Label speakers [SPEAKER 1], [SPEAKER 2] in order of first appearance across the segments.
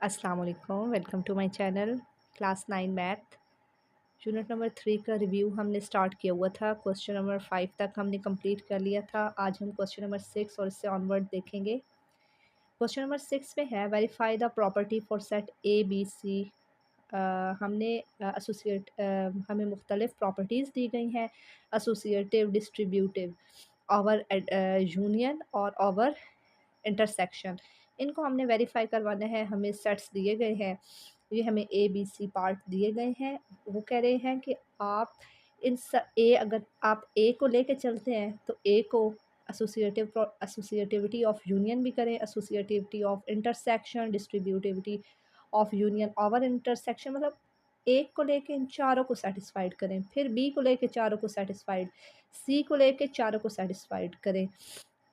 [SPEAKER 1] अस्सलाम वालेकुम, welcome to my channel. Class 9 math unit number 3 का रिव्यू हमने स्टार्ट किया हुआ था। क्वेश्चन नंबर 5 तक हमने कंप्लीट कर लिया था। आज हम क्वेश्चन नंबर 6 और इससे ऑनवर्ड देखेंगे। क्वेश्चन नंबर 6 में है verify the property for set A B C. हमने हमें मुख्तलिफ प्रॉपर्टीज़ दी गई हैं, एसोसिएटिव, डिस्ट्रीब्यूटिव, ओवर यूनियन और ओवर इंटरसेक्शन। इनको हमने वेरीफाई करवाना है। हमें सेट्स दिए गए हैं, ये हमें ए बी सी पार्ट दिए गए हैं। वो कह रहे हैं कि आप अगर आप ए को लेके चलते हैं तो ए को एसोसिएटिविटी ऑफ यूनियन भी करें, associativity of intersection, distributivity of union over intersection, मतलब एक को लेके इन चारों को सेटिस्फाइड करें, फिर बी को लेके चारों को सेटिस्फाइड, सी को लेके चारों को सेटिस्फाइड करें।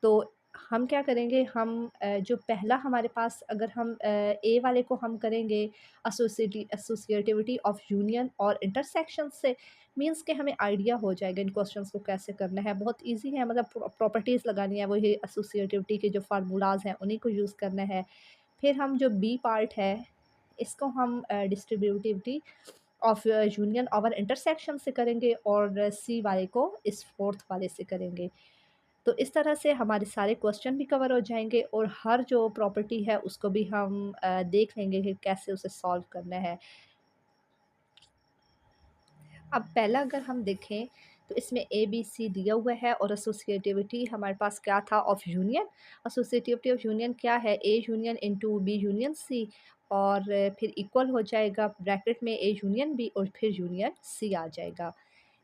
[SPEAKER 1] तो हम क्या करेंगे, हम जो पहला हमारे पास, अगर हम ए वाले को हम करेंगे एसोसिएटिविटी ऑफ यूनियन और इंटरसेक्शन से, मींस कि हमें आइडिया हो जाएगा इन क्वेश्चंस को कैसे करना है। बहुत इजी है, मतलब प्रॉपर्टीज़ लगानी है, वही एसोसिएटिविटी के जो फार्मूलाज हैं उन्हीं को यूज़ करना है। फिर हम जो बी पार्ट है इसको हम distributivity of union over intersection से करेंगे और सी वाले को इस फोर्थ वाले से करेंगे। तो इस तरह से हमारे सारे क्वेश्चन भी कवर हो जाएंगे और हर जो प्रॉपर्टी है उसको भी हम देख लेंगे कि कैसे उसे सॉल्व करना है। अब पहला अगर हम देखें तो इसमें ए बी सी दिया हुआ है और एसोसिएटिविटी हमारे पास क्या था, of union. Associativity of union क्या है, A union into B union C, और फिर इक्वल हो जाएगा ब्रैकेट में ए यूनियन बी और फिर यूनियन सी आ जाएगा।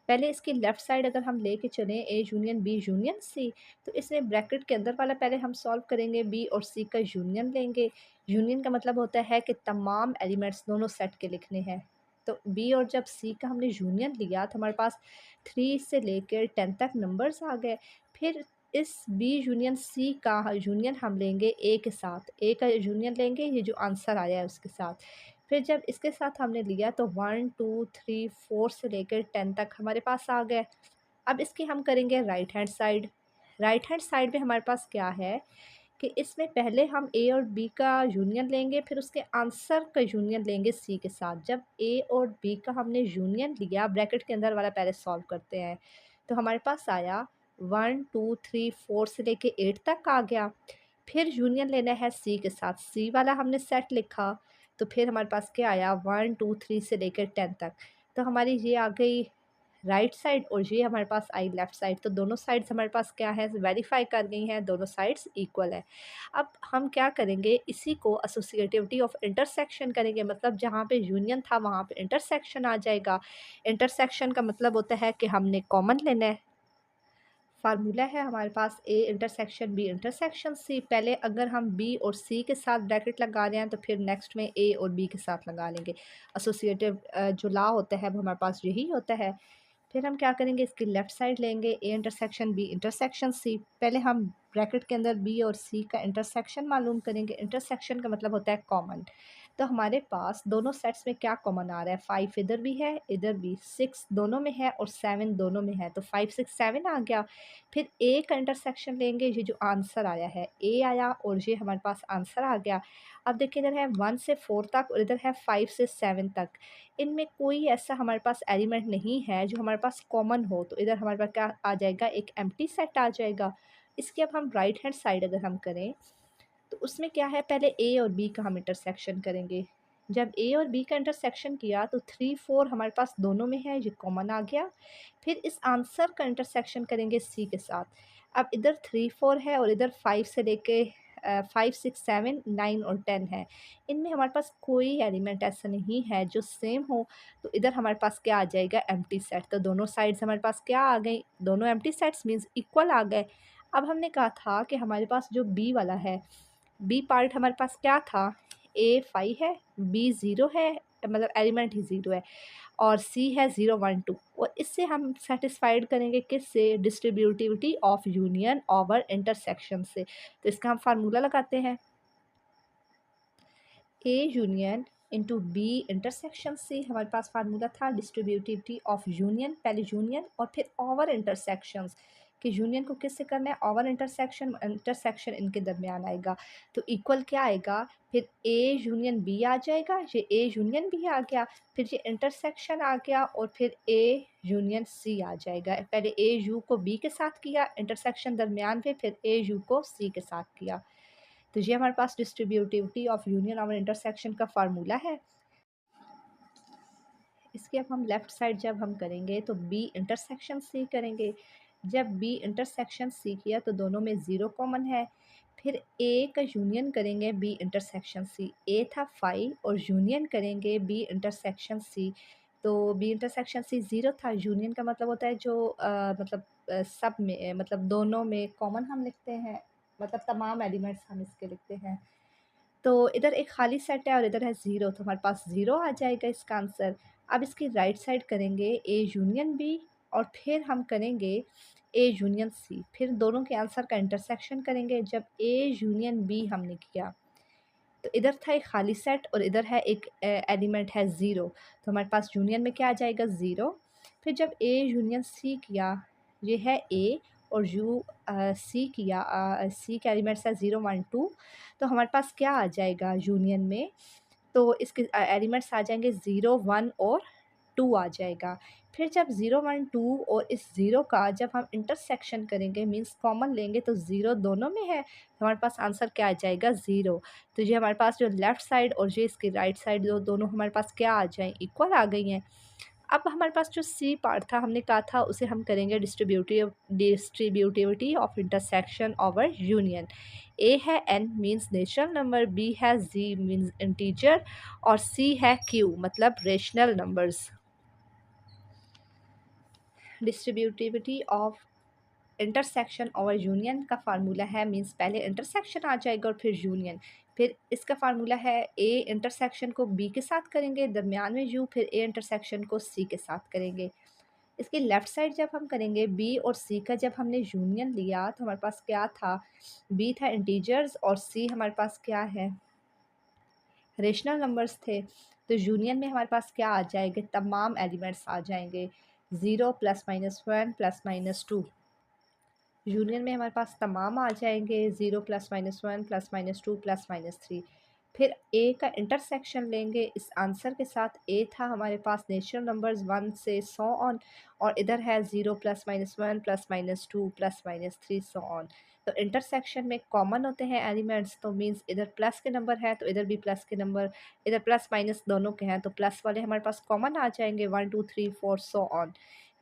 [SPEAKER 1] पहले इसकी लेफ़्ट साइड अगर हम लेके चलें A union B union C, तो इसमें ब्रैकेट के अंदर वाला पहले हम सॉल्व करेंगे, बी और सी का यूनियन लेंगे। यूनियन का मतलब होता है कि तमाम एलिमेंट्स दोनों सेट के लिखने हैं। तो बी और जब सी का हमने यूनियन लिया तो हमारे पास 3 से लेकर 10 तक नंबर्स आ गए। फिर इस बी यूनियन सी का यूनियन हम लेंगे ए के साथ, ए का यूनियन लेंगे, ये जो आंसर आया है उसके साथ। फिर जब इसके साथ हमने लिया तो 1 2 3 4 से लेकर 10 तक हमारे पास आ गए। अब इसकी हम करेंगे right hand side. Right hand side में हमारे पास क्या है कि इसमें पहले हम ए और बी का यूनियन लेंगे, फिर उसके आंसर का यूनियन लेंगे सी के साथ। जब ए और बी का हमने यूनियन लिया, ब्रैकेट के अंदर वाला पहले सॉल्व करते हैं, तो हमारे पास आया 1 2 3 4 से लेके 8 तक आ गया। फिर यूनियन लेना है सी के साथ, सी वाला हमने सेट लिखा, तो फिर हमारे पास क्या आया 1 2 3 से लेकर 10 तक। तो हमारी ये आ गई राइट साइड और ये हमारे पास आई लेफ़्ट साइड। तो दोनों साइड्स हमारे पास क्या है, वेरीफाई कर गई हैं, दोनों साइड्स इक्वल है। अब हम क्या करेंगे, इसी को एसोसिएटिविटी ऑफ इंटरसेक्शन करेंगे, मतलब जहाँ पे यूनियन था वहाँ पे इंटरसेक्शन आ जाएगा। इंटरसेक्शन का मतलब होता है कि हमने कॉमन लेना है। फार्मूला है हमारे पास A intersection B intersection C. पहले अगर हम बी और सी के साथ ब्रैकेट लगा रहे हैं तो फिर नेक्स्ट में ए और बी के साथ लगा लेंगे। एसोसिएटिव जो लॉ होता है वो हमारे पास यही होता है। फिर हम क्या करेंगे, इसकी लेफ़्ट साइड लेंगे, A intersection B intersection C. पहले हम ब्रैकेट के अंदर बी और सी का इंटरसेक्शन मालूम करेंगे। इंटरसेक्शन का मतलब होता है कॉमन। तो हमारे पास दोनों सेट्स में क्या कॉमन आ रहा है, 5 इधर भी है इधर भी, 6 दोनों में है और 7 दोनों में है, तो 5 6 7 आ गया। फिर ए का इंटरसेक्शन लेंगे, ये जो आंसर आया है ए आया और ये हमारे पास आंसर आ गया। अब देखिए इधर है 1 से 4 तक और इधर है 5 से 7 तक। इनमें कोई ऐसा हमारे पास एलिमेंट नहीं है जो हमारे पास कॉमन हो, तो इधर हमारे पास क्या आ जाएगा, एक एम्प्टी सेट आ जाएगा। इसकी अब हम राइट हैंड साइड अगर हम करें तो उसमें क्या है, पहले ए और बी का हम इंटरसेक्शन करेंगे। जब ए और बी का इंटरसेक्शन किया तो 3 4 हमारे पास दोनों में है, ये कॉमन आ गया। फिर इस आंसर का इंटरसेक्शन करेंगे सी के साथ। अब इधर 3 4 है और इधर 5 से लेके 5 6 7 9 और 10 है। इनमें हमारे पास कोई एलिमेंट ऐसा नहीं है जो सेम हो, तो इधर हमारे पास क्या आ जाएगा, एम्प्टी सेट। तो दोनों साइड्स हमारे पास क्या आ गई, दोनों एम्प्टी सेट्स मीन्स इक्वल आ गए। अब हमने कहा था कि हमारे पास जो बी वाला है, बी पार्ट हमारे पास क्या था, ए 5 है, बी 0 है, मतलब एलिमेंट ही 0 है, और सी है 0 1 2। और इससे हम सेटिस्फाइड करेंगे किससे, distributivity of union over intersection से। तो इसका हम फार्मूला लगाते हैं, A union into B intersection से। हमारे पास फार्मूला था डिस्ट्रीब्यूटिविटी ऑफ यूनियन, पहले यूनियन और फिर ओवर इंटरसेक्शंस। कि यूनियन को किससे करना है, ओवर इंटरसेक्शन, इंटरसेक्शन इनके दरमियान आएगा। तो इक्वल क्या आएगा, फिर ए यूनियन बी आ जाएगा, ये ए यूनियन बी आ गया, फिर ये इंटरसेक्शन आ गया और फिर ए यूनियन सी आ जाएगा। पहले ए यू को बी के साथ किया इंटरसेक्शन दरमियान पे, फिर ए यू को सी के साथ किया। तो ये हमारे पास डिस्ट्रीब्यूटिविटी ऑफ यूनियन और इंटरसेक्शन का फार्मूला है। इसकी अब हम लेफ़्ट साइड जब हम करेंगे तो बी इंटरसेक्शन सी करेंगे। जब बी इंटरसेक्शन सी किया तो दोनों में ज़ीरो कॉमन है। फिर ए का यूनियन करेंगे बी इंटरसेक्शन सी, ए था 5 और यूनियन करेंगे बी इंटरसेक्शन सी, तो बी इंटरसेक्शन सी ज़ीरो था। यूनियन का मतलब होता है जो मतलब सब में मतलब दोनों में कॉमन हम लिखते हैं, मतलब तमाम एलिमेंट्स हम इसके लिखते हैं। तो इधर एक खाली सेट है और इधर है ज़ीरो, तो हमारे पास ज़ीरो आ जाएगा इसका आंसर। अब इसकी राइट साइड करेंगे ए यूनियन बी और फिर हम करेंगे ए यूनियन सी, फिर दोनों के आंसर का इंटरसेक्शन करेंगे जब ए यूनियन बी हमने किया। तो इधर था एक खाली सेट और इधर है एक एलिमेंट है ज़ीरो, तो हमारे पास यूनियन में क्या आ जाएगा, ज़ीरो। फिर जब ए यूनियन सी किया, ये है ए और सी किया, सी के एलिमेंट्स है 0 1 2, तो हमारे पास क्या आ जाएगा यूनियन में, तो इसके एलिमेंट्स आ जाएंगे 0 1 और 2 आ जाएगा। फिर जब 0 1 2 और इस ज़ीरो का जब हम इंटरसेक्शन करेंगे मीन्स कॉमन लेंगे तो ज़ीरो दोनों में है, तो हमारे पास आंसर क्या आ जाएगा, ज़ीरो। तो ये हमारे पास जो लेफ़्ट साइड और ये इसकी राइट साइड जो दोनों हमारे पास क्या आ जाएँ, इक्वल आ गई हैं। अब हमारे पास जो सी पार्ट था हमने कहा था उसे हम करेंगे distributivity of intersection over union. A है N means natural number, B है जी मीन्स इंटीजर और सी है क्यू मतलब rational numbers. Distributivity of intersection और यूनियन का फार्मूला है मीन्स पहले इंटरसेक्शन आ जाएगा और फिर यूनियन। फिर इसका फार्मूला है ए इंटरसेक्शन को बी के साथ करेंगे दरमियान में यू, फिर ए इंटरसेक्शन को सी के साथ करेंगे। इसके लेफ़्ट साइड जब हम करेंगे बी और सी का जब हमने यूनियन लिया तो हमारे पास क्या था, बी था इंटीजर्स और सी हमारे पास क्या है, रेशनल नंबर्स थे। तो यूनियन में हमारे पास क्या आ जाएंगे, तमाम एलिमेंट्स आ जाएंगे, 0 plus minus 1 plus minus 2। Union में हमारे पास तमाम आ जाएंगे 0 plus minus 1 plus minus 2 plus minus 3। फिर ए का इंटरसेक्शन लेंगे इस आंसर के साथ, ए था हमारे पास नेचुरल नंबर्स 1 से सो ऑन और इधर है 0 plus minus 1 plus minus 2 plus minus 3 so on. तो इंटरसेक्शन में कॉमन होते हैं एलिमेंट्स, तो मींस इधर प्लस के नंबर है तो इधर भी प्लस के नंबर, इधर प्लस माइनस दोनों के हैं तो प्लस वाले हमारे पास कॉमन आ जाएंगे 1 2 3 4 सो ऑन।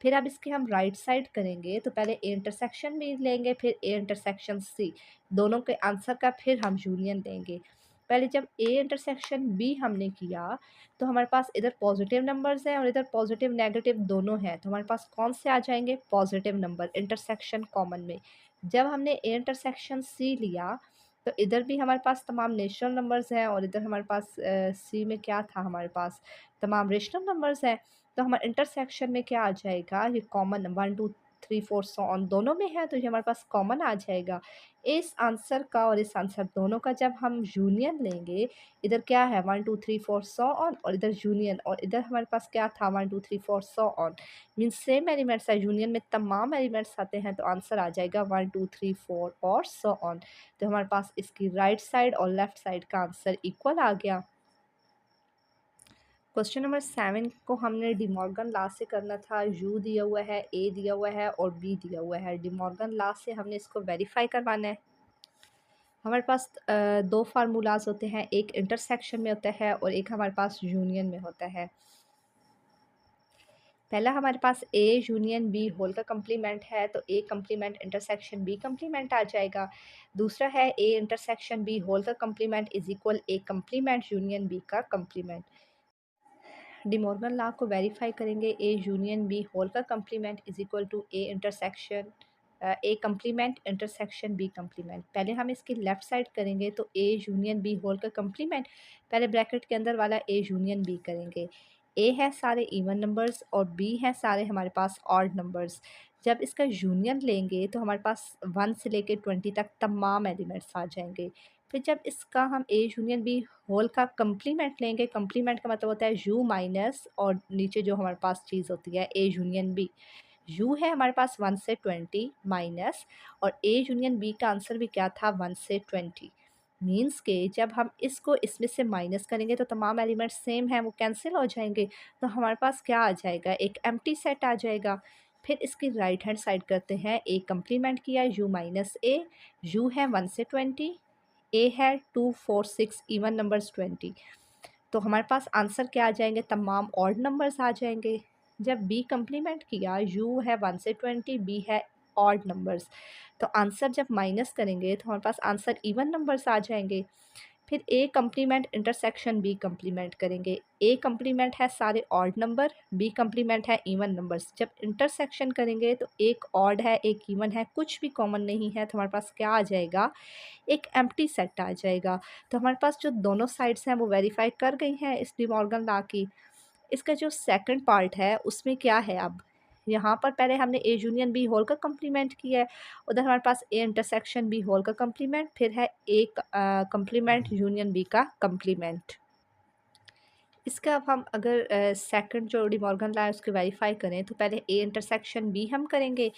[SPEAKER 1] फिर अब इसके हम राइट साइड करेंगे तो पहले ए इंटरसेक्शन भी लेंगे फिर ए इंटरसेक्शन सी, दोनों के आंसर का फिर हम यूनियन लेंगे। पहले जब ए इंटरसेक्शन बी हमने किया तो हमारे पास इधर पॉजिटिव नंबर्स हैं और इधर पॉजिटिव नेगेटिव दोनों हैं, तो हमारे पास कौन से आ जाएंगे, पॉजिटिव नंबर इंटरसेक्शन कॉमन में। जब हमने ए इंटरसेक्शन सी लिया तो इधर भी हमारे पास तमाम नेचुरल नंबर्स हैं और इधर हमारे पास सी में क्या था, हमारे पास तमाम रेशनल नंबर्स हैं। तो हमारे इंटरसेक्शन में क्या आ जाएगा, ये कॉमन 1 2 3 4 सो ऑन दोनों में है तो ये हमारे पास कॉमन आ जाएगा। इस आंसर का और इस आंसर दोनों का जब हम यूनियन लेंगे, इधर क्या है 1 2 3 4 सो ऑन और इधर यूनियन और इधर हमारे पास क्या था 1 2 3 4 so on, means same elements है, यूनियन में तमाम एलिमेंट्स आते हैं तो आंसर आ जाएगा 1 2 3 4 और सो ऑन। तो हमारे पास इसकी राइट साइड और लेफ्ट साइड का आंसर इक्वल आ गया। क्वेश्चन नंबर 7 को हमने डिमॉर्गन लॉ से करना था। यू दिया हुआ है, ए दिया हुआ है और बी दिया हुआ है। डिमॉर्गन लॉ से हमने इसको वेरीफाई करवाना है। हमारे पास दो फार्मूलाज होते हैं, एक इंटरसेक्शन में होता है और एक हमारे पास यूनियन में होता है। पहला हमारे पास ए यूनियन बी होल का कम्प्लीमेंट है तो A complement intersection B complement आ जाएगा। दूसरा है ए इंटरसेक्शन बी होल का complement is equal A complement union B का कम्प्लीमेंट। डिमॉर्गन लॉ को वेरीफाई करेंगे, ए यूनियन बी होल का complement is equal to A intersection A complement intersection B complement. पहले हम इसकी लेफ्ट साइड करेंगे तो ए यूनियन बी होल का कम्प्लीमेंट, पहले ब्रैकेट के अंदर वाला ए यूनियन बी करेंगे। ए है सारे इवन नंबर्स और बी है सारे हमारे पास ऑड नंबर्स। जब इसका यूनियन लेंगे तो हमारे पास 1 से लेके 20 तक तमाम एलिमेंट्स आ जाएंगे। फिर जब इसका हम ए यूनियन बी होल का कम्प्लीमेंट लेंगे, कम्प्लीमेंट का मतलब होता है यू माइनस और नीचे जो हमारे पास चीज़ होती है ए यूनियन बी। यू है हमारे पास 1 से 20 माइनस, और ए यूनियन बी का आंसर भी क्या था 1 से 20। मीन्स के जब हम इसको इसमें से माइनस करेंगे तो तमाम एलिमेंट्स सेम हैं, वो कैंसिल हो जाएंगे, तो हमारे पास क्या आ जाएगा, एक एम्प्टी सेट आ जाएगा। फिर इसकी राइट हैंड साइड करते हैं, ए कंप्लीमेंट किया यू माइनस ए, यू है 1 से 20, ए है 2 4 6 इवन नंबर्स 20, तो हमारे पास आंसर क्या आ जाएंगे, तमाम ऑड नंबर्स आ जाएंगे। जब बी कंप्लीमेंट किया, यू है 1 से 20, बी है ऑड नंबर्स, तो आंसर जब माइनस करेंगे तो हमारे पास आंसर इवन नंबर्स आ जाएंगे। फिर ए कंप्लीमेंट इंटरसेक्शन बी कंप्लीमेंट करेंगे, ए कंप्लीमेंट है सारे ऑड नंबर, बी कंप्लीमेंट है इवन नंबर्स। जब इंटरसेक्शन करेंगे तो एक ऑड है एक इवन है, कुछ भी कॉमन नहीं है, तो हमारे पास क्या आ जाएगा, एक एम्प्टी सेट आ जाएगा। तो हमारे पास जो दोनों साइड्स हैं वो वेरीफाई कर गई हैं इस डी मॉर्गन लॉ की। इसका जो सेकंड पार्ट है उसमें क्या है, अब यहाँ पर पहले हमने ए यूनियन बी होल का कम्प्लीमेंट किया है, उधर हमारे पास ए इंटरसेक्शन बी होल का कम्प्लीमेंट, फिर है ए कम्प्लीमेंट यूनियन बी का कम्प्लीमेंट। इसका अब हम अगर सेकंड जो डी मॉर्गन लॉ है उसको वेरीफाई करें तो पहले ए इंटरसेक्शन बी हम करेंगे।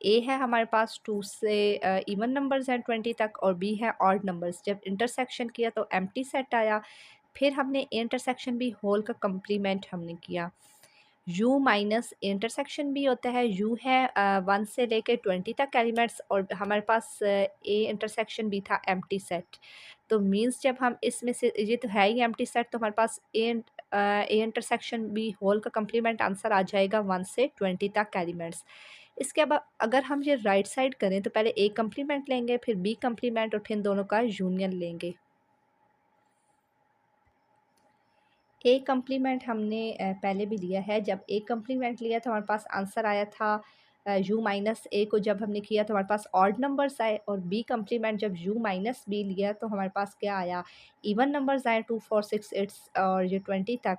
[SPEAKER 1] ए है हमारे पास 2 से इवन नंबर्स हैं 20 तक, और बी है ऑड नंबर्स। जब इंटरसेक्शन किया तो एम्प्टी सेट आया। फिर हमने ए इंटरसेक्शन बी होल का कम्प्लीमेंट हमने किया। यू माइनस इंटरसेक्शन भी होता है, यू है 1 से लेके 20 तक एलिमेंट्स, और हमारे पास ए इंटरसेक्शन भी था एम्प्टी सेट। तो मीन्स जब हम इसमें से, ये तो है ही एम्प्टी सेट, तो हमारे पास ए इंटरसेक्शन बी होल का कम्प्लीमेंट आंसर आ जाएगा 1 से 20 तक एलिमेंट्स। इसके बाद अगर हम ये राइट साइड करें तो पहले ए कम्प्लीमेंट लेंगे, फिर बी कम्प्लीमेंट, और फिर दोनों का यूनियन लेंगे। ए कम्प्लीमेंट हमने पहले भी लिया है। जब ए कम्प्लीमेंट लिया तो हमारे पास आंसर आया था यू माइनस ए को जब हमने किया तो हमारे पास ऑड नंबर्स आए, और बी कम्प्लीमेंट जब यू माइनस बी लिया तो हमारे पास क्या आया, इवन नंबर्स आए 2 4 6 8 और ये 20 तक।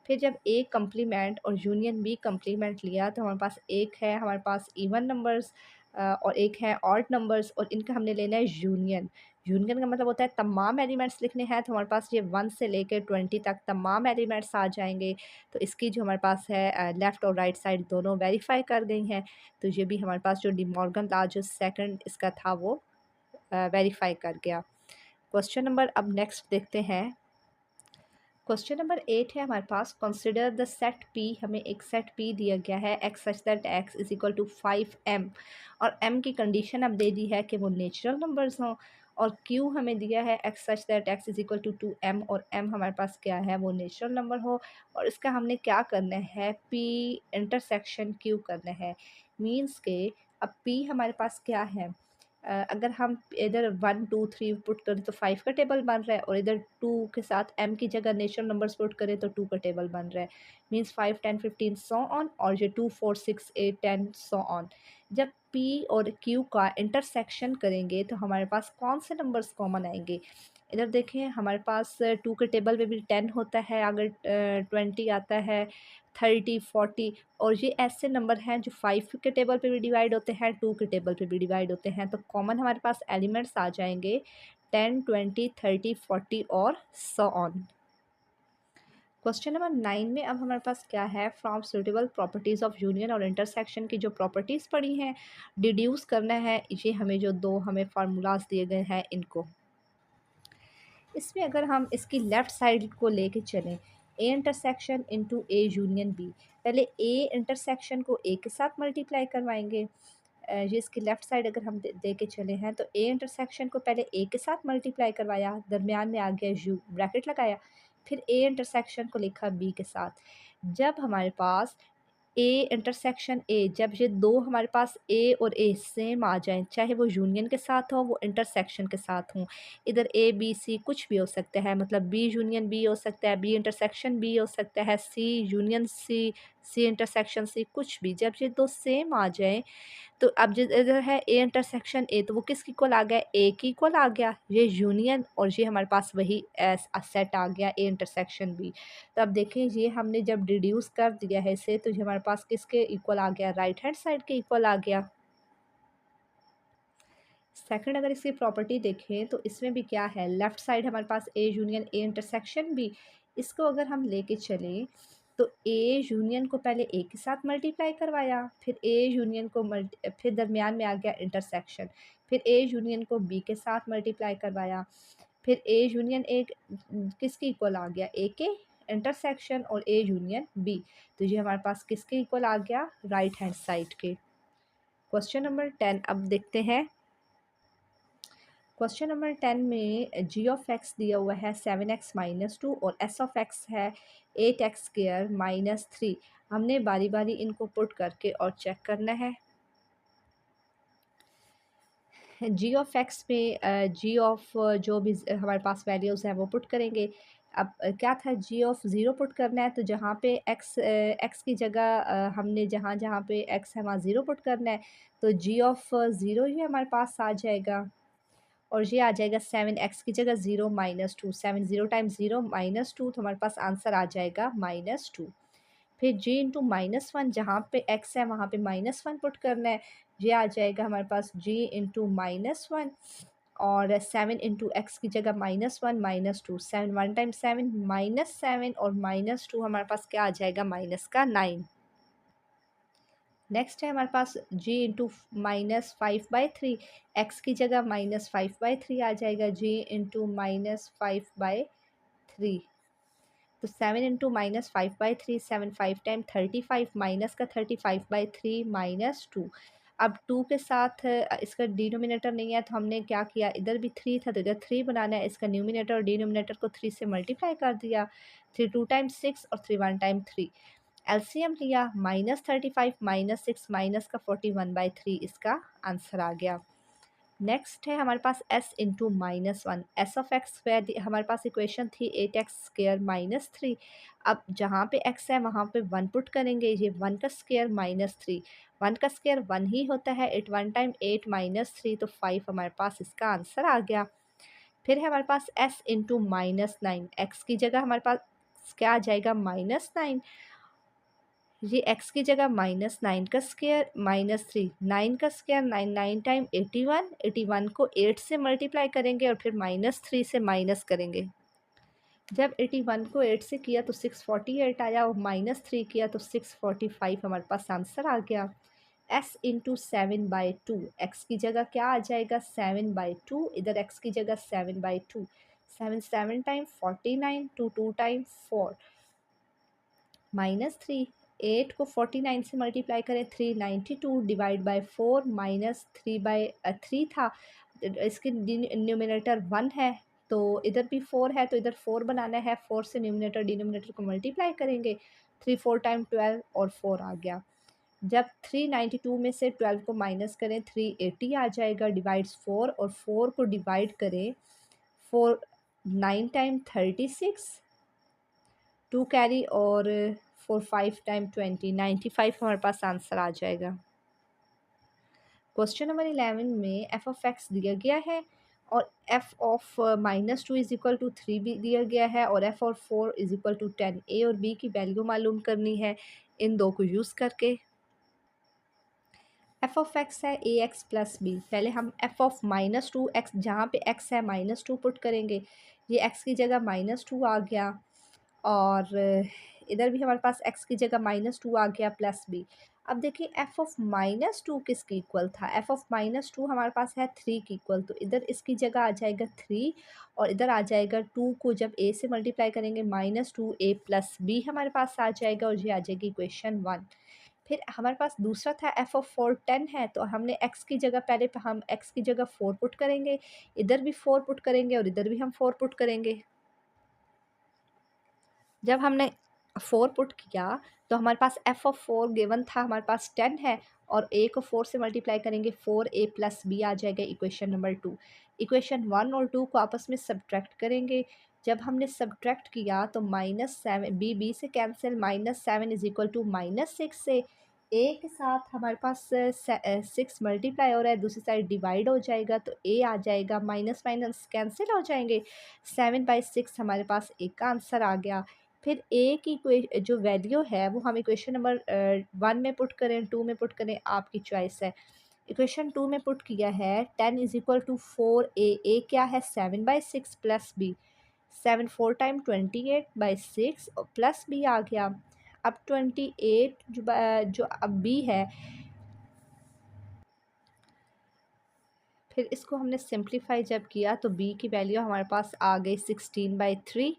[SPEAKER 1] फिर जब ए कम्प्लीमेंट और यूनियन बी कम्प्लीमेंट लिया तो हमारे पास एक है हमारे पास इवन नंबर्स और एक है ऑड नंबर्स, और इनका हमने लेना है यूनियन। यूनियन का मतलब होता है तमाम एलिमेंट्स लिखने हैं, तो हमारे पास ये 1 से लेकर 20 तक तमाम एलिमेंट्स आ जाएंगे। तो इसकी जो हमारे पास है लेफ़्ट और राइट साइड दोनों वेरीफाई कर गई हैं। तो ये भी हमारे पास जो डी मॉर्गन लॉ जो सेकंड इसका था वो वेरीफाई कर गया। क्वेश्चन नंबर अब नेक्स्ट देखते हैं। क्वेश्चन नंबर 8 है हमारे पास, कंसिडर द सेट पी। हमें एक सेट पी दिया गया है, x such that x is equal to 5m, और m की कंडीशन अब दे दी है कि वो नेचुरल नंबर्स हों, और q हमें दिया है x such that x is equal to 2m, और m हमारे पास क्या है, वो नेचुरल नंबर हो। और इसका हमने क्या करना है, p इंटरसेक्शन q करना है। मीन्स के अब p हमारे पास क्या है, अगर हम इधर 1 2 3 पुट करें तो 5 का टेबल बन रहा है, और इधर 2 के साथ m की जगह नेचुरल नंबर्स पुट करें तो 2 का टेबल बन रहा है। मीन्स 5 10 15 सो ऑन, और ये 2 4 6 8 10 सो ऑन। जब p और q का इंटरसेक्शन करेंगे तो हमारे पास कौन से नंबर्स कॉमन आएंगे। इधर देखें हमारे पास 2 के टेबल पे भी 10 होता है, अगर 20 आता है, 30 40, और ये ऐसे नंबर हैं जो 5 के टेबल पे भी डिवाइड होते हैं, 2 के टेबल पे भी डिवाइड होते हैं। तो कॉमन हमारे पास एलिमेंट्स आ जाएंगे 10 20 30 40 और सो ऑन। क्वेश्चन नंबर 9 में अब हमारे पास क्या है, from suitable properties of union और इंटरसेक्शन की जो प्रॉपर्टीज़ पड़ी हैं डिड्यूस करना है। ये हमें जो दो हमें फार्मूलाज दिए गए हैं इनको, इसमें अगर हम इसकी लेफ़्ट साइड को लेके चलें, A intersection into A union B, पहले ए इंटरसेक्शन को ए के साथ मल्टीप्लाई करवाएंगे। ये इसकी लेफ़्ट साइड अगर हम दे के चले हैं तो ए इंटरसेक्शन को पहले ए के साथ मल्टीप्लाई करवाया, दरमियान में आ गया यू, ब्रैकेट लगाया, फिर ए इंटरसेक्शन को लिखा बी के साथ। जब हमारे पास ए इंटरसेक्शन ए, जब ये दो हमारे पास ए और ए सेम आ जाएं, चाहे वो यूनियन के साथ हो वो इंटरसेक्शन के साथ हों, इधर ए बी सी कुछ भी हो सकता है, मतलब बी यूनियन बी हो सकता है, बी इंटरसेक्शन बी हो सकता है, सी यूनियन सी, सी इंटरसेक्शन सी, कुछ भी। जब ये दो सेम आ जाएं तो अब इधर है ए इंटरसेक्शन ए, तो वो किसकी इक्वल आ गया, ए की इक्वल आ गया, ये यूनियन, और ये हमारे पास वही सेट आ गया ए इंटरसेक्शन बी। तो अब देखें ये हमने जब रिड्यूस कर दिया है इसे तो ये हमारे पास किसके इक्वल आ गया, राइट हैंड साइड के इक्वल आ गया। सेकंड अगर इसकी प्रॉपर्टी देखें तो इसमें भी क्या है, लेफ़्ट साइड हमारे पास A union A intersection B, इसको अगर हम लेके चलें तो ए यूनियन को पहले ए के साथ मल्टीप्लाई करवाया, फिर ए यूनियन को फिर दरमियान में आ गया इंटरसेक्शन, फिर ए यूनियन को बी के साथ मल्टीप्लाई करवाया, फिर ए यूनियन एक किसके इक्वल आ गया, ए के इंटरसेक्शन और ए यूनियन बी। तो ये हमारे पास किसके इक्वल आ गया, राइट हैंड साइड के। क्वेश्चन नंबर 10 अब देखते हैं। क्वेश्चन नंबर 10 में जी ऑफ एक्स दिया हुआ है 7x-2 और एस ऑफ एक्स है 8x² -3। हमने बारी बारी इनको पुट करके और चेक करना है। जी ऑफ एक्स में जी ऑफ जो भी हमारे पास वैल्यूज़ हैं वो पुट करेंगे। अब क्या था, जी ऑफ ज़ीरो पुट करना है, तो जहाँ पे एक्स की जगह हमने जहाँ जहाँ पे एक्स है वहाँ ज़ीरो पुट करना है, तो जी ऑफ ज़ीरो ही हमारे पास आ जाएगा और ये आ जाएगा 7x की जगह 0 - 2, 7 0 टाइम्स 0 -2, तो हमारे पास आंसर आ जाएगा -2। फिर g इंटू -1, जहाँ पे x है वहाँ पे -1 पुट करना है, ये आ जाएगा हमारे पास g इंटू -1 और 7 इंटू एक्स की जगह -1 -2, 7 1 टाइम्स 7 -7 और -2 हमारे पास क्या आ जाएगा, -9। नेक्स्ट है हमारे पास g इंटू -5/3, एक्स की जगह -5/3 आ जाएगा, g इंटू -5/3। तो 7 इंटू -5/3, 7 5 टाइम 35, माइनस का 35/3 -2। अब 2 के साथ इसका डिनोमिनेटर नहीं है, तो हमने क्या किया, इधर भी 3 था तो इधर 3 बनाना है, इसका न्यूमिनेटर और डिनोमिनेटर को 3 से मल्टीप्लाई कर दिया। 3 2 टाइम 6 और 3 1 टाइम 3। एलसीएम लिया, -35 -6 माइनस का 41/3 इसका आंसर आ गया। नेक्स्ट है हमारे पास s into -1, S of x square हमारे पास इक्वेशन थी 8x² -3। अब जहाँ पे x है वहाँ पे 1 पुट करेंगे, ये 1 का स्क्वायर -3, 1 का स्क्वायर 1 ही होता है, 8 1 टाइम 8 -3, तो 5 हमारे पास इसका आंसर आ गया। फिर है हमारे पास s इंटू -9, एक्स की जगह हमारे पास क्या आ जाएगा, -9, ये x की जगह -9 का स्क्वायर -3, 9 का स्क्वायर 9 9 टाइम 81, 81 को 8 से मल्टीप्लाई करेंगे और फिर -3 से माइनस करेंगे। जब 81 को 8 से किया तो 648 आया और -3 किया तो 645 हमारे पास आंसर आ गया। s इंटू 7/2, एक्स की जगह क्या आ जाएगा, 7/2, इधर x की जगह 7/2, 7 7 टाइम 49, 2 2 टाइम 4 -3, 8 को 49 से मल्टीप्लाई करें 392 डिवाइड बाय 4 -3/3 था, इसके न्यूमिनेटर 1 है तो इधर भी 4 है तो इधर 4 बनाना है, 4 से न्यूमिनेटर डिनोमिनेटर को मल्टीप्लाई करेंगे, 3 4 टाइम 12 और 4 आ गया। जब 392 में से 12 को माइनस करें 380 आ जाएगा, डिवाइड्स 4 और 4 को डिवाइड करें 4 9 टाइम 36, 2 कैरी और 4 5 टाइम 20, 95 हमारे पास आंसर आ जाएगा। क्वेश्चन नंबर 11 में एफ ऑफ एक्स दिया गया है और f of -2 is equal to 3 भी दिया गया है और एफ और 4 इज इक्वल टू 10। ए और बी की वैल्यू मालूम करनी है इन दो को यूज़ करके। एफ ऑफ एक्स है ए एक्स प्लस बी, पहले हम एफ ऑफ -2 एक्स, जहाँ पे एक्स है -2 पुट करेंगे, ये एक्स की जगह -2 आ गया और इधर भी हमारे पास x की जगह -2 आ गया प्लस b। अब देखिए f ऑफ -2 किसकी इक्वल था, f ऑफ -2 हमारे पास है 3 की इक्वल, तो इधर इसकी जगह आ जाएगा 3 और इधर आ जाएगा 2 को जब a से मल्टीप्लाई करेंगे -2a प्लस b हमारे पास आ जाएगा और ये आ जाएगी इक्वेशन 1। फिर हमारे पास दूसरा था एफ ऑफ 4 10 है, तो हमने x की जगह पहले हम x की जगह 4 पुट करेंगे, इधर भी 4 पुट करेंगे और इधर भी हम 4 पुट करेंगे। जब हमने 4 पुट किया तो हमारे पास एफ ऑफ 4 गिवन था, हमारे पास 10 है और a को 4 से मल्टीप्लाई करेंगे 4a प्लस बी आ जाएगा इक्वेशन नंबर 2। इक्वेशन 1 और 2 को आपस में सब्ट्रैक्ट करेंगे, जब हमने सब्ट्रैक्ट किया तो -7 बी से कैंसिल, -7 इज इक्वल टू -6 से a के साथ हमारे पास 6 मल्टीप्लाई हो रहा है, दूसरी साइड डिवाइड हो जाएगा तो a आ जाएगा, माइनस माइनस कैंसिल हो जाएंगे, 7/6 हमारे पास a का आंसर आ गया। फिर ए की जो वैल्यू है वो हम इक्वेशन नंबर 1 में पुट करें, 2 में पुट करें, आपकी चॉइस है। इक्वेशन 2 में पुट किया है 10 इज इक्वल टू 4a, ए क्या है 7/6 प्लस बी, 7 4 टाइम 28/6 और प्लस बी आ गया। अब 28 जो अब बी है, फिर इसको हमने सिंप्लीफाई जब किया तो बी की वैल्यू हमारे पास आ गई 16/3।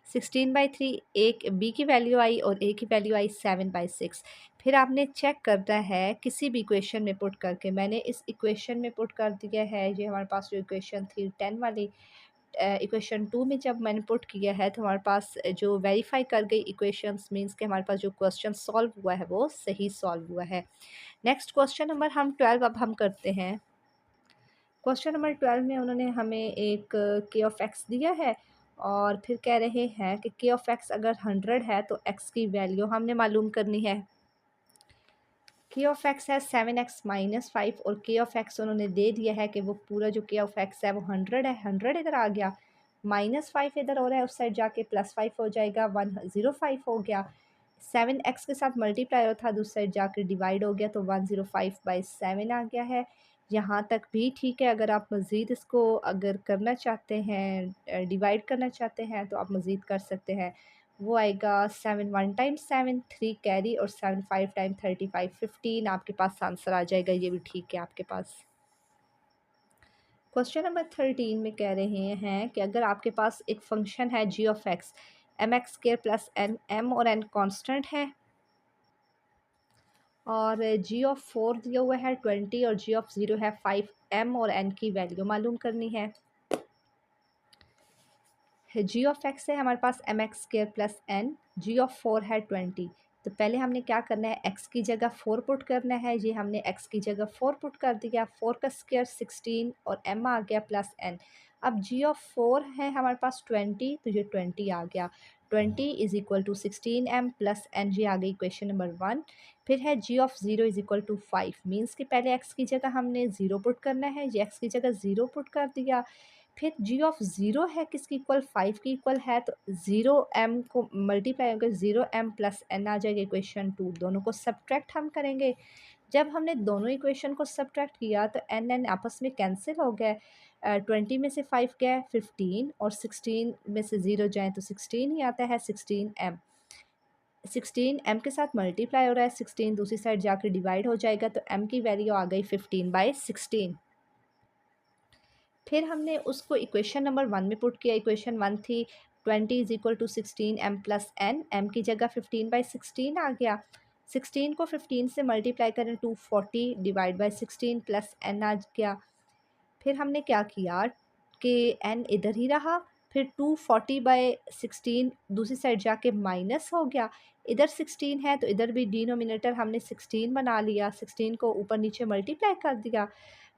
[SPEAKER 1] 16/3 एक बी की वैल्यू आई और ए की वैल्यू आई 7/6। फिर आपने चेक करना है किसी भी इक्वेशन में पुट करके। मैंने इस इक्वेशन में पुट कर दिया है, ये हमारे पास जो इक्वेशन थी 10 वाली, इक्वेशन 2 में जब मैंने पुट किया है तो हमारे पास जो वेरीफाई कर गई इक्वेशंस, मींस कि हमारे पास जो क्वेश्चन सॉल्व हुआ है वो सही सॉल्व हुआ है। नेक्स्ट क्वेश्चन नंबर हम 12 अब हम करते हैं। क्वेश्चन नंबर 12 में उन्होंने हमें एक के ऑफ एक्स दिया है और फिर कह रहे हैं कि के ऑफ एक्स अगर 100 है तो एक्स की वैल्यू हमने मालूम करनी है। के ऑफ एक्स है 7x-5 और के ऑफ एक्स उन्होंने दे दिया है कि वो पूरा जो के ऑफ एक्स है वो 100 है। 100 इधर आ गया, -5 इधर हो रहा है, उस साइड जाके +5 हो जाएगा, 105 हो गया। 7x के साथ मल्टीप्लाई था, दूसरी साइड जाकर डिवाइड हो गया तो 105/7 आ गया है। यहाँ तक भी ठीक है। अगर आप मज़ीद इसको अगर करना चाहते हैं, डिवाइड करना चाहते हैं तो आप मज़ीद कर सकते हैं। वो आएगा 7 1 टाइम्स 7 3 कैरी और 7 5 टाइम 35 15 आपके पास आंसर आ जाएगा। ये भी ठीक है आपके पास। क्वेश्चन नंबर 13 में कह रहे हैं कि अगर आपके पास एक फंक्शन है G of X, M x square plus N, M और एन कांस्टेंट है और जी ऑफ 4 दिया हुआ है 20 और जी ऑफ 0 है 5, एम और एन की वैल्यू मालूम करनी है। जी ऑफ एक्स है हमारे पास m x square plus n, g of 4 है 20। तो पहले हमने क्या करना है, x की जगह 4 पुट करना है। ये हमने x की जगह 4 पुट कर दिया, 4 का स्क्वायर 16 और m आ गया प्लस n। अब g ऑफ 4 है हमारे पास 20, तो ये 20 आ गया। 20 is equal to 16m plus n, जी आ गई इक्वेशन नंबर 1। फिर है g of 0 is equal to 5, means कि पहले x की जगह हमने 0 पुट करना है, ये x की जगह 0 पुट कर दिया। फिर जी ऑफ 0 है किसकी इक्वल, 5 की इक्वल है, तो 0m को मल्टीप्लाई होकर 0m प्लस n आ जाएगा इक्वेशन 2। दोनों को सब्ट्रैक्ट हम करेंगे। जब हमने दोनों इक्वेशन को सब्ट्रैक्ट किया तो n आपस में कैंसिल हो गए। 20 में से 5 गए 15 और 16 में से 0 जाए तो 16 ही आता है। 16m, 16m के साथ मल्टीप्लाई हो रहा है, 16 दूसरी साइड जाकर डिवाइड हो जाएगा तो m की वैल्यू आ गई 15/16। फिर हमने उसको इक्वेशन नंबर 1 में पुट किया। इक्वेशन 1 थी 20 is equal to 16m plus n, m की जगह 15/16 आ गया। 16 को 15 से मल्टीप्लाई करें 240 डिवाइड बाई 16 प्लस n आ गया। फिर हमने क्या किया कि n इधर ही रहा, फिर 240/16 दूसरी साइड जाके माइनस हो गया। इधर 16 है तो इधर भी डिनोमिनेटर हमने 16 बना लिया, 16 को ऊपर नीचे मल्टीप्लाई कर दिया।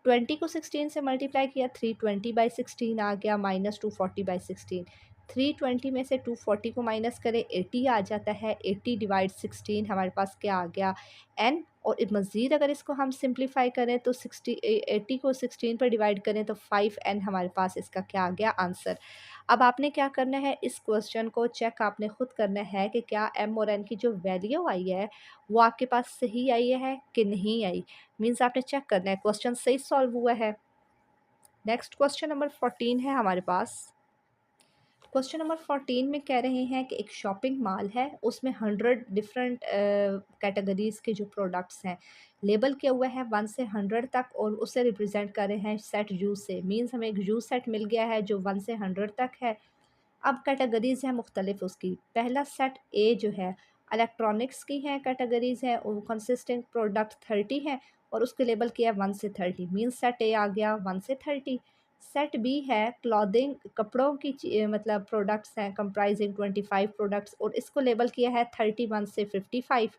[SPEAKER 1] 20 को 16 से मल्टीप्लाई किया, 320/16 आ गया माइनस 240/16। 320 में से 240 को माइनस करें 80 आ जाता है। 80 डिवाइड 16 हमारे पास क्या आ गया, n। और मज़ीद अगर इसको हम सिंप्लीफाई करें तो 80 को 16 पर डिवाइड करें तो 5n हमारे पास इसका क्या आ गया आंसर। अब आपने क्या करना है, इस क्वेश्चन को चेक आपने खुद करना है कि क्या m और n की जो वैल्यू आई है वो आपके पास सही आई है कि नहीं आई। मीन्स आपने चेक करना है क्वेश्चन सही सॉल्व हुआ है। नेक्स्ट क्वेश्चन नंबर 14 है हमारे पास। क्वेश्चन नंबर 14 में कह रहे हैं कि एक शॉपिंग मॉल है, उसमें 100 डिफरेंट कैटेगरीज़ के जो प्रोडक्ट्स हैं लेबल किया हुआ है 1 से 100 तक और उसे रिप्रेजेंट कर रहे हैं सेट यू से। मीन्स हमें एक यू सेट मिल गया है जो 1 से 100 तक है। अब कैटेगरीज़ हैं मुख्तलिफ उसकी। पहला सेट ए जो है इलेक्ट्रॉनिक्स की हैं कैटेगरीज़ हैं, वो कंसिस्टिंग प्रोडक्ट 30 हैं और उसके लेबल किया है 1 से 30। मीन्स सेट ए आ गया 1 से 30। सेट बी है क्लॉथिंग, कपड़ों की मतलब प्रोडक्ट्स हैं कंप्राइजिंग 25 प्रोडक्ट्स और इसको लेबल किया है 31 से 55।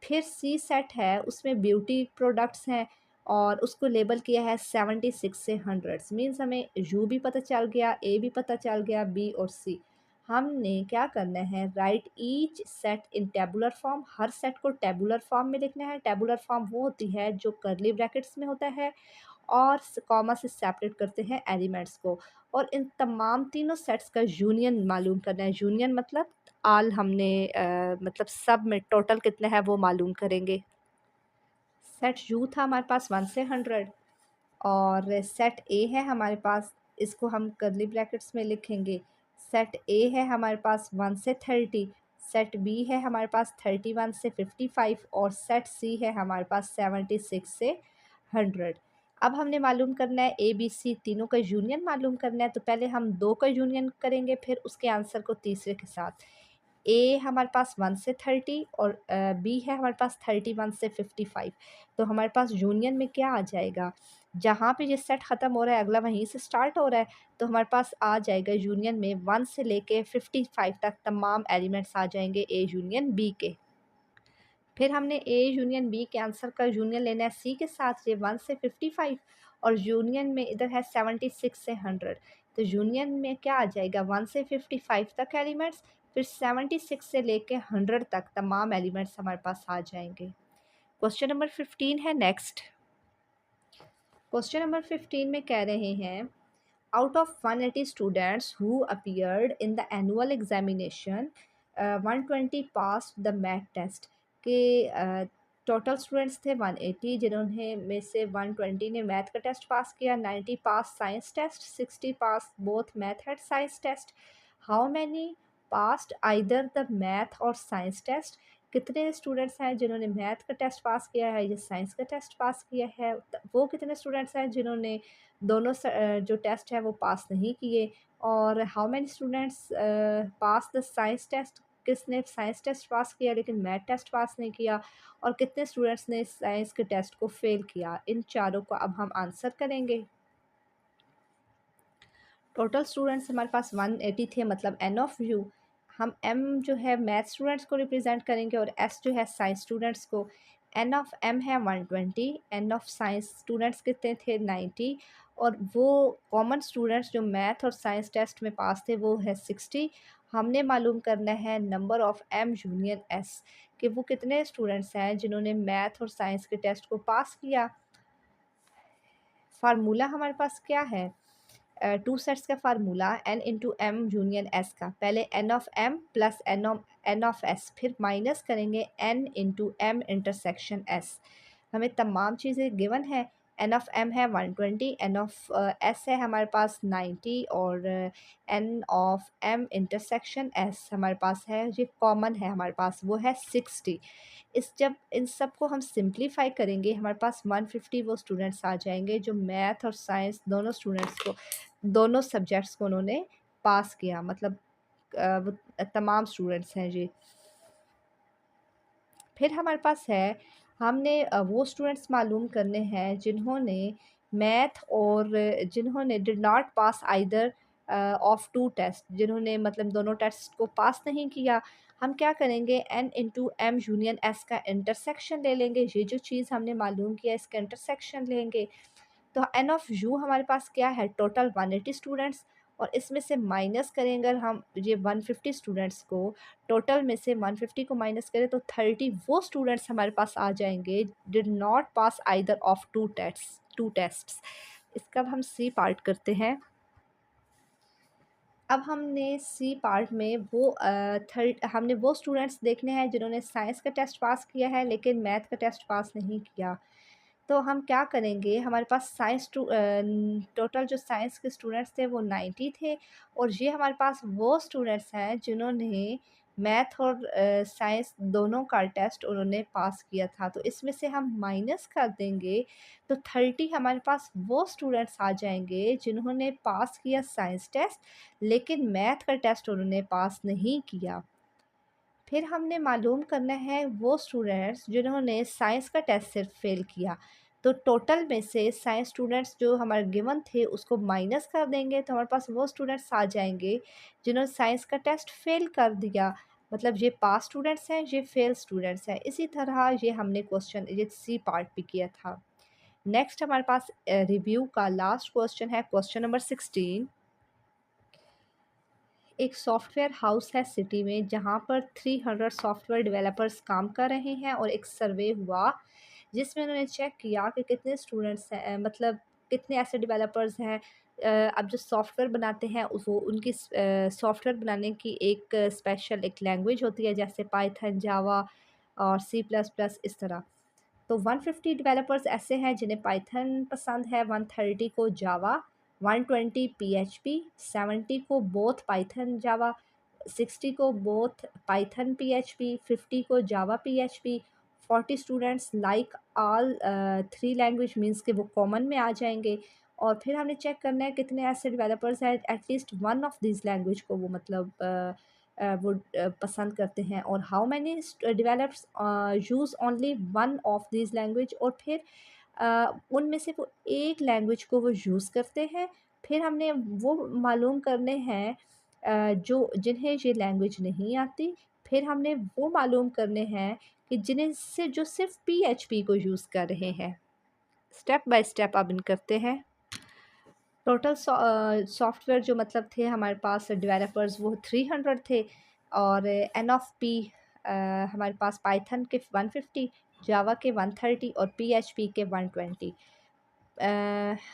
[SPEAKER 1] फिर सी सेट है, उसमें ब्यूटी प्रोडक्ट्स हैं और उसको लेबल किया है 76 से 100। मीन्स हमें यू भी पता चल गया, ए भी पता चल गया, बी और सी। हमने क्या करना है, राइट ईच सेट इन टेबुलर फॉर्म। हर सेट को टेबुलर फॉर्म में लिखना है। टेबुलर फॉर्म वो होती है जो करली ब्रैकेट्स में होता है और कॉमा से सेपरेट करते हैं एलिमेंट्स को। और इन तमाम तीनों सेट्स का यूनियन मालूम करना है। यूनियन मतलब आल हमने मतलब सब में टोटल कितना है वो मालूम करेंगे। सेट यू था हमारे पास 1 से 100 और सेट ए है हमारे पास, इसको हम कर्ली ब्रैकेट्स में लिखेंगे। सेट ए है हमारे पास 1 से 30। सेट बी है हमारे पास 31 से 55 और सेट सी है हमारे पास 76 से 100। अब हमने मालूम करना है ए बी सी तीनों का यूनियन मालूम करना है, तो पहले हम दो का यूनियन करेंगे फिर उसके आंसर को तीसरे के साथ। ए हमारे पास 1 से 30 और बी है हमारे पास 31 से 55। तो हमारे पास यूनियन में क्या आ जाएगा, जहाँ पे ये सेट ख़त्म हो रहा है अगला वहीं से स्टार्ट हो रहा है, तो हमारे पास आ जाएगा यूनियन में 1 से लेके 55 तक तमाम एलिमेंट्स आ जाएंगे ए यूनियन बी के। फिर हमने ए यूनियन बी के आंसर का यूनियन लेना है सी के साथ, ये 1 से 55 और यूनियन में इधर है 76 से 100। तो यूनियन में क्या आ जाएगा 1 से 55 तक एलिमेंट्स, फिर 76 से लेके 100 तक तमाम एलिमेंट्स हमारे पास आ जाएंगे। क्वेश्चन नंबर 15 है नेक्स्ट। क्वेश्चन नंबर 15 में कह रहे हैं out of 180 students who appeared in the annual examination, 120 passed the math test। के टोटल स्टूडेंट्स थे 180 जिन्होंने में से 120 ने मैथ का टेस्ट पास किया, 90 pass science test, 60 pass both math and science test. How many passed either the math और science test. कितने स्टूडेंट्स हैं जिन्होंने मैथ का टेस्ट पास किया है या साइंस का टेस्ट पास किया है, वो कितने स्टूडेंट्स हैं जिन्होंने दोनों जो टेस्ट है वो पास नहीं किए। और how many students pass the science test, किसने साइंस टेस्ट पास किया लेकिन मैथ टेस्ट पास नहीं किया, और कितने स्टूडेंट्स ने साइंस के टेस्ट को फेल किया। इन चारों को अब हम आंसर करेंगे। टोटल स्टूडेंट्स हमारे पास 180 थे, मतलब एन ऑफ यू। हम एम जो है मैथ स्टूडेंट्स को रिप्रेजेंट करेंगे और एस जो है साइंस स्टूडेंट्स को। एन ऑफ एम है 120, एन ऑफ साइंस स्टूडेंट्स कितने थे 90, और वो कॉमन स्टूडेंट्स जो मैथ और साइंस टेस्ट में पास थे वो है 60। हमने मालूम करना है number of M union S, कि वो कितने स्टूडेंट्स हैं जिन्होंने मैथ और साइंस के टेस्ट को पास किया। फार्मूला हमारे पास क्या है, टू सेट्स का formula n into M union S का। पहले n of M plus n of S, फिर माइनस करेंगे n into M intersection S. हमें तमाम चीज़ें गिवन है। एन ऑफ एम है 120, एन ऑफ एस है हमारे पास 90 और n of M intersection S हमारे पास है, ये कॉमन है हमारे पास, वो है 60। जब इन सब को हम सिंप्लीफाई करेंगे हमारे पास 150 वो स्टूडेंट्स आ जाएंगे जो मैथ और साइंस दोनों स्टूडेंट्स को, दोनों सब्जेक्ट्स को उन्होंने पास किया, मतलब वो तमाम स्टूडेंट्स हैं जी। फिर हमारे पास है, हमने वो स्टूडेंट्स मालूम करने हैं जिन्होंने मैथ और जिन्होंने did not pass either of two test, जिन्होंने मतलब दोनों टेस्ट को पास नहीं किया। हम क्या करेंगे n into M union S का इंटरसेक्शन ले लेंगे, ये जो चीज़ हमने मालूम किया इसका इंटरसेक्शन लेंगे। तो एन ऑफ यू हमारे पास क्या है टोटल 180 स्टूडेंट्स, और इसमें से माइनस करेंगे अगर हम ये 150 स्टूडेंट्स को, टोटल में से 150 को माइनस करें तो 30 वो स्टूडेंट्स हमारे पास आ जाएंगे did not pass either of two tests. इसका अब हम सी पार्ट करते हैं। अब हमने सी पार्ट में वो हमने वो स्टूडेंट्स देखने हैं जिन्होंने साइंस का टेस्ट पास किया है लेकिन मैथ का टेस्ट पास नहीं किया। तो हम क्या करेंगे, हमारे पास टोटल जो साइंस के स्टूडेंट्स थे वो 90 थे, और ये हमारे पास वो स्टूडेंट्स हैं जिन्होंने मैथ और साइंस दोनों का टेस्ट उन्होंने पास किया था। तो इसमें से हम माइनस कर देंगे तो 30 हमारे पास वो स्टूडेंट्स आ जाएंगे जिन्होंने पास किया साइंस टेस्ट लेकिन मैथ का टेस्ट उन्होंने पास नहीं किया। फिर हमने मालूम करना है वो स्टूडेंट्स जिन्होंने साइंस का टेस्ट सिर्फ फेल किया। तो टोटल में से साइंस स्टूडेंट्स जो हमारे गिवन थे उसको माइनस कर देंगे तो हमारे पास वो स्टूडेंट्स आ जाएंगे जिन्होंने साइंस का टेस्ट फेल कर दिया, मतलब ये पास स्टूडेंट्स हैं ये फेल स्टूडेंट्स हैं। इसी तरह ये हमने क्वेश्चन ये सी पार्ट भी किया था। नेक्स्ट हमारे पास रिव्यू का लास्ट क्वेश्चन है, क्वेश्चन नंबर 16। एक सॉफ्टवेयर हाउस है सिटी में जहाँ पर 300 सॉफ्टवेयर डेवलपर्स काम कर रहे हैं, और एक सर्वे हुआ जिसमें उन्होंने चेक किया कि कितने स्टूडेंट्स हैं, मतलब कितने ऐसे डेवलपर्स हैं। अब जो सॉफ्टवेयर बनाते हैं वो उनकी सॉफ्टवेयर बनाने की एक स्पेशल एक लैंग्वेज होती है जैसे पाइथन, जावा और सी प्लस प्लस इस तरह। तो 150 डेवलपर्स ऐसे हैं जिन्हें पाइथन पसंद है, 130 को जावा, 120 पीएचपी, 70 को बोथ पाइथन जावा, 60 को बोथ पाइथन PHP, 50 को जावा PHP, 40 students like all 3 language means कि वो कॉमन में आ जाएंगे। और फिर हमने चेक करना है कितने ऐसे डेवलपर्स हैं at least one of this language को वो मतलब वो पसंद करते हैं, और how many developers use only one of this language, और फिर उनमें से वो एक लैंग्वेज को वो यूज़ करते हैं। फिर हमने वो मालूम करने हैं जो जिन्हें ये लैंग्वेज नहीं आती। फिर हमने वो मालूम करने हैं कि जिन्हें से जो सिर्फ PHP को यूज़ कर रहे हैं। स्टेप बाय स्टेप अब इन करते हैं। टोटल सॉफ्टवेयर जो मतलब थे हमारे पास डेवलपर्स वो 300 थे, और एन ऑफ पी हमारे पास पाइथन के 150, जावा के 130 और PHP के 120।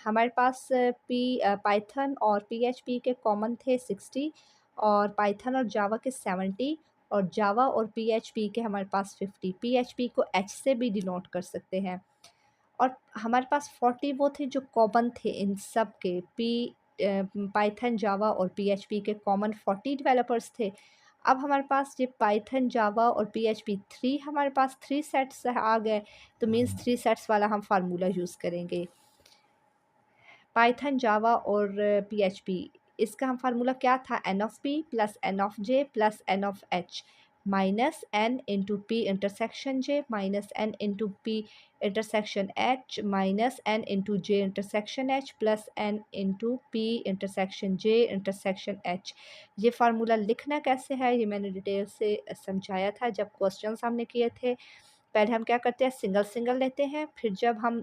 [SPEAKER 1] हमारे पास पाइथन और PHP के कॉमन थे 60, और पाइथन और जावा के 70, और जावा और PHP के हमारे पास 50। PHP को H से भी डिनोट कर सकते हैं। और हमारे पास 40 वो थे जो कॉमन थे इन सब के पाइथन, जावा और PHP के कॉमन 40 डेवलपर्स थे। अब हमारे पास ये पाइथन, जावा और PHP 3 हमारे पास 3 सेट्स आ गए, तो मीन्स 3 सेट्स वाला हम फार्मूला यूज़ करेंगे। पाइथन, जावा और PHP, इसका हम फार्मूला क्या था, n of P plus n of J plus n of H minus n into P intersection J minus n into P intersection H minus n into J intersection H plus n into P intersection J intersection H. ये formula लिखना कैसे है ये मैंने detail से समझाया था जब क्वेश्चन हमने किए थे। पहले हम क्या करते हैं, सिंगल सिंगल लेते हैं, फिर जब हम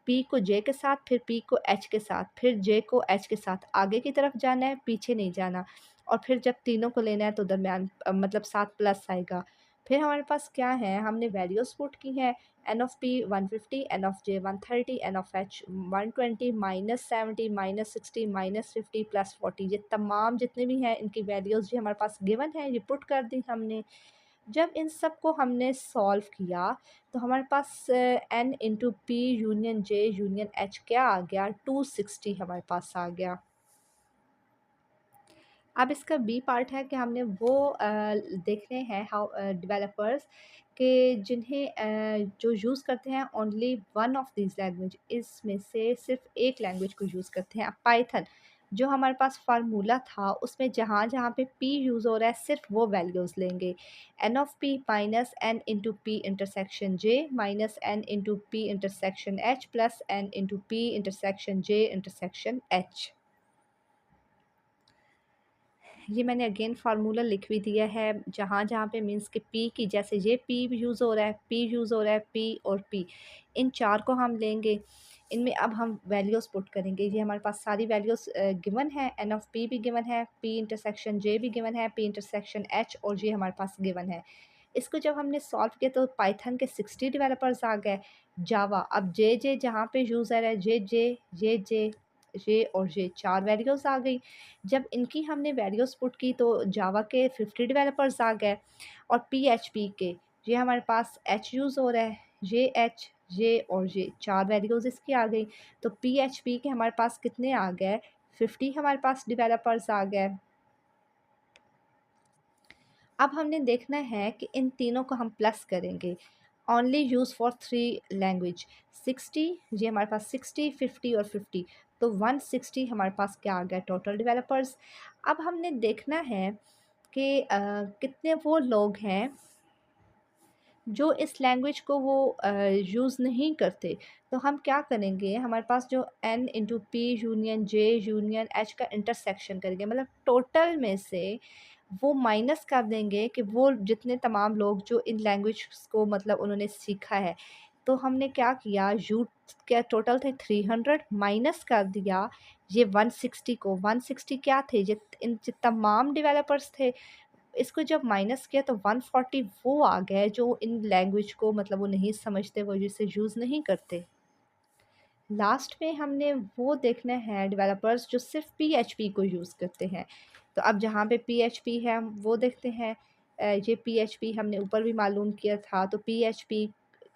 [SPEAKER 1] पी को जे के साथ, फिर पी को एच के साथ, फिर जे को एच के साथ आगे की तरफ जाना है, पीछे नहीं जाना, और फिर जब तीनों को लेना है तो दरमियान मतलब साथ प्लस आएगा। फिर हमारे पास क्या है, हमने वैल्यूज पुट की हैं, n of P 150, n of J 130, n of H 120, -70, -60, -50 plus 40, ये तमाम जितने भी हैं इनकी वैल्यूज़ जो हमारे पास गिवन है ये पुट कर दी हमने। जब इन सब को हमने सॉल्व किया तो हमारे पास एन इंटू पी यूनियन जे यूनियन एच क्या आ गया, 260 हमारे पास आ गया। अब इसका बी पार्ट है कि हमने वो देखने हैं हाउ डेवलपर्स के जिन्हें जो यूज़ करते हैं only one of this language, इसमें से सिर्फ एक लैंग्वेज को यूज़ करते हैं। पाइथन जो हमारे पास फार्मूला था उसमें जहाँ जहाँ पे पी यूज़ हो रहा है सिर्फ वो वैल्यूज़ लेंगे, n of P minus n into P intersection J minus n into P intersection H plus n into P intersection J intersection H. ये मैंने अगेन फार्मूला लिख भी दिया है, जहाँ जहाँ पे मीन्स कि पी की जैसे ये पी यूज़ हो रहा है, पी यूज़ हो रहा है, पी और पी, इन चार को हम लेंगे। इनमें अब हम वैल्यूज़ पुट करेंगे। ये हमारे पास सारी वैल्यूज़ गिवन है, एन ऑफ पी भी गिवन है, पी इंटरसेक्शन जे भी गिवन है, पी इंटरसेक्शन एच और ये हमारे पास गिवन है। इसको जब हमने सॉल्व किया तो पाइथन के 60 डेवलपर्स आ गए। जावा अब जे जे जहाँ पे यूज़र है जे जे ये जे ये और ये चार वैल्यूज़ आ गई। जब इनकी हमने वैल्यूज़ पुट की तो जावा के 50 डेवलपर्स आ गए, और PHP के ये हमारे पास एच यूज़ हो रहा है, ये एच ये और ये चार वैल्यूज़ इसकी आ गई। तो PHP के हमारे पास कितने आ गए, 50 हमारे पास डेवलपर्स आ गए। अब हमने देखना है कि इन तीनों को हम प्लस करेंगे, ओनली यूज़ फॉर 3 लैंग्वेज। 60 ये हमारे पास 60, 50 और 50, तो 160 हमारे पास क्या आ गया टोटल डेवलपर्स। अब हमने देखना है कि कितने वो लोग हैं जो इस लैंग्वेज को वो यूज़ नहीं करते। तो हम क्या करेंगे, हमारे पास जो एन इंटू पी यूनियन जे यूनियन एच का इंटरसेक्शन करेंगे, मतलब टोटल में से वो माइनस कर देंगे कि वो जितने तमाम लोग जो इन लैंग्वेज को मतलब उन्होंने सीखा है। तो हमने क्या किया, यूथ के टोटल थे 300 माइनस कर दिया ये 160 को, 160 क्या थे, इन तमाम डेवलपर्स थे। इसको जब माइनस किया तो 140 वो आ गए जो इन लैंग्वेज को मतलब वो नहीं समझते, वो जिसे यूज़ नहीं करते। लास्ट में हमने वो देखना है डेवलपर्स जो सिर्फ PHP को यूज़ करते हैं। तो अब जहाँ पे PHP है हम वो देखते हैं। ये PHP हमने ऊपर भी मालूम किया था, तो PHP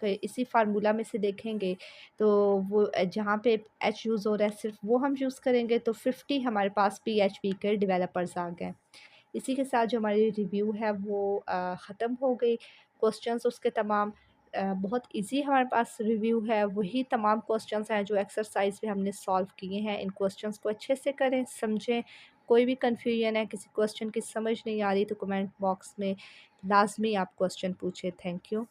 [SPEAKER 1] के इसी फार्मूला में से देखेंगे तो वो जहाँ पे एच यूज़ हो रहा है सिर्फ वो हम यूज़ करेंगे, तो 50 हमारे पास PHP के डेवलपर्स आ गए। इसी के साथ जो हमारी रिव्यू है वो ख़त्म हो गई। क्वेश्चंस उसके तमाम बहुत ईज़ी हमारे पास रिव्यू है, वही तमाम क्वेश्चंस हैं जो एक्सरसाइज़ में हमने सॉल्व किए हैं। इन क्वेश्चंस को अच्छे से करें, समझें। कोई भी कन्फ्यूजन है, किसी क्वेश्चन की समझ नहीं आ रही तो कमेंट बॉक्स में लाज़मी आप क्वेश्चन पूछें। Thank you.